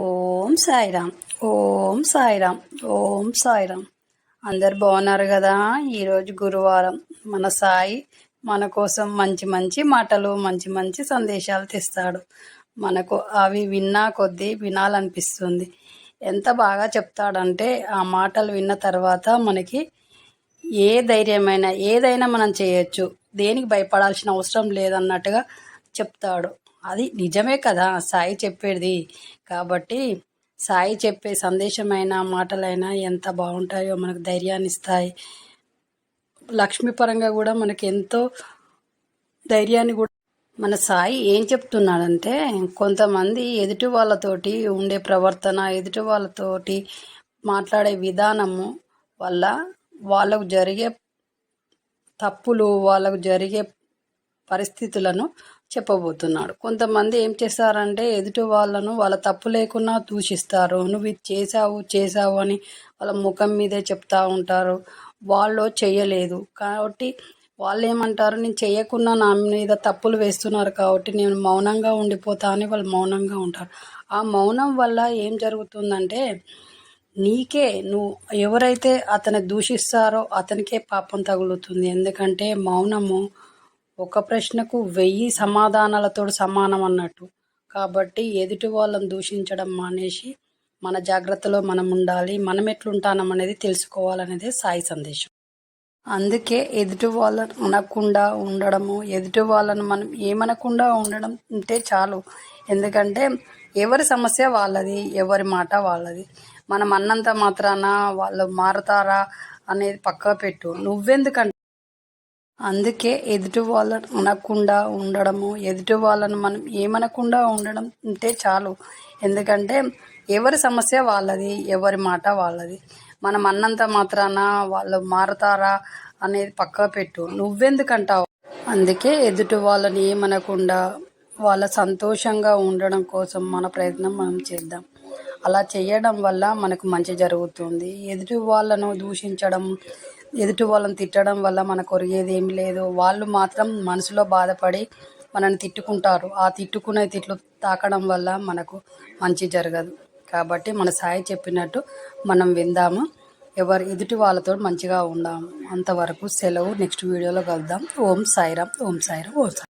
ఓం సాయిరామ్. ఓం సాయిరామ్. ఓం సాయిరామ్. అందరు బాగున్నారు కదా? ఈరోజు గురువారం. మన సాయి మన కోసం మంచి మంచి మాటలు, మంచి మంచి సందేశాలు తెస్తాడు. మనకు అవి విన్నా కొద్దీ వినాలనిపిస్తుంది. ఎంత బాగా చెప్తాడంటే ఆ మాటలు విన్న తర్వాత మనకి ఏ ధైర్యమైనా ఏదైనా మనం చేయొచ్చు, దేనికి భయపడాల్సిన అవసరం లేదన్నట్టుగా చెప్తాడు. అది నిజమే కదా సాయి చెప్పేది. కాబట్టి సాయి చెప్పే సందేశమైన మాటలైనా ఎంత బాగుంటాయో, మనకు ధైర్యాన్ని ఇస్తాయి. లక్ష్మీపరంగా కూడా మనకి ఎంతో ధైర్యాన్ని కూడా మన సాయి ఏం చెప్తున్నాడంటే, కొంతమంది ఎదుటి వాళ్ళతోటి ఉండే ప్రవర్తన, ఎదుటి వాళ్ళతోటి మాట్లాడే విధానము వల్ల వాళ్ళకు జరిగే తప్పులు, వాళ్ళకు జరిగే పరిస్థితులను చెప్పబోతున్నాడు. కొంతమంది ఏం చేస్తారంటే ఎదుటి వాళ్ళను వాళ్ళ తప్పు లేకున్నా దూషిస్తారు. నువ్వు ఇది చేసావు అని వాళ్ళ ముఖం మీదే చెప్తా ఉంటారు. వాళ్ళు చేయలేదు కాబట్టి వాళ్ళు ఏమంటారు, నేను చేయకున్నా నా మీద తప్పులు వేస్తున్నారు కాబట్టి నేను మౌనంగా ఉండిపోతా అని వాళ్ళు మౌనంగా ఉంటారు. ఆ మౌనం వల్ల ఏం జరుగుతుందంటే, నువ్వు ఎవరైతే అతన్ని దూషిస్తారో అతనికే పాపం తగులుతుంది. ఎందుకంటే మౌనము ఒక ప్రశ్నకు 1000 సమాధానాలతో సమానం అన్నట్టు. కాబట్టి ఎదుటి వాళ్ళని దూషించడం మానేసి మన జాగ్రత్తలో మనం ఉండాలి. మనం ఎట్లుంటానం అనేది తెలుసుకోవాలనేదే సాయి సందేశం. అందుకే ఎదుటి వాళ్ళని అనకుండా ఉండడము, ఎదుటి వాళ్ళను మనం ఏమనకుండా ఉండడం ఉంటే చాలు. ఎందుకంటే ఎవరి సమస్య వాళ్ళది, ఎవరి మాట వాళ్ళది. మనం అన్నంత మాత్రాన వాళ్ళు మారుతారా అనేది పక్కా పెట్టు. నువ్వెందుకంటే అందుకే ఎదుటి వాళ్ళని అనకుండా ఉండడము, ఎదుటి వాళ్ళను మనం ఏమనకుండా ఉండడం ఉంటే చాలు. ఎందుకంటే ఎవరి సమస్య వాళ్ళది, ఎవరి మాట వాళ్ళది. మనం అన్నంత మాత్రాన వాళ్ళు మారుతారా అనేది పక్కా పెట్టు. నువ్వెందుకంటావు? అందుకే ఎదుటి వాళ్ళని ఏమనకుండా వాళ్ళ సంతోషంగా ఉండడం కోసం మన ప్రయత్నం మనం చేద్దాం. అలా చేయడం వల్ల మనకు మంచి జరుగుతుంది. ఎదుటి వాళ్ళను దూషించడం, ఎదుటి వాళ్ళని తిట్టడం వల్ల మనకు ఒరిగేది ఏమి లేదు. వాళ్ళు మాత్రం మనసులో బాధపడి మనల్ని తిట్టుకుంటారు. ఆ తిట్టుకునే తిట్లు తాకడం వల్ల మనకు మంచి జరగదు. కాబట్టి మన సాయి చెప్పినట్టు మనం విందాము. ఎదుటి వాళ్ళతో మంచిగా ఉందాము. అంతవరకు సెలవు. నెక్స్ట్ వీడియోలో కలుద్దాం. ఓం సాయిరామ్. ఓం సాయిరామ్. ఓం సాయి.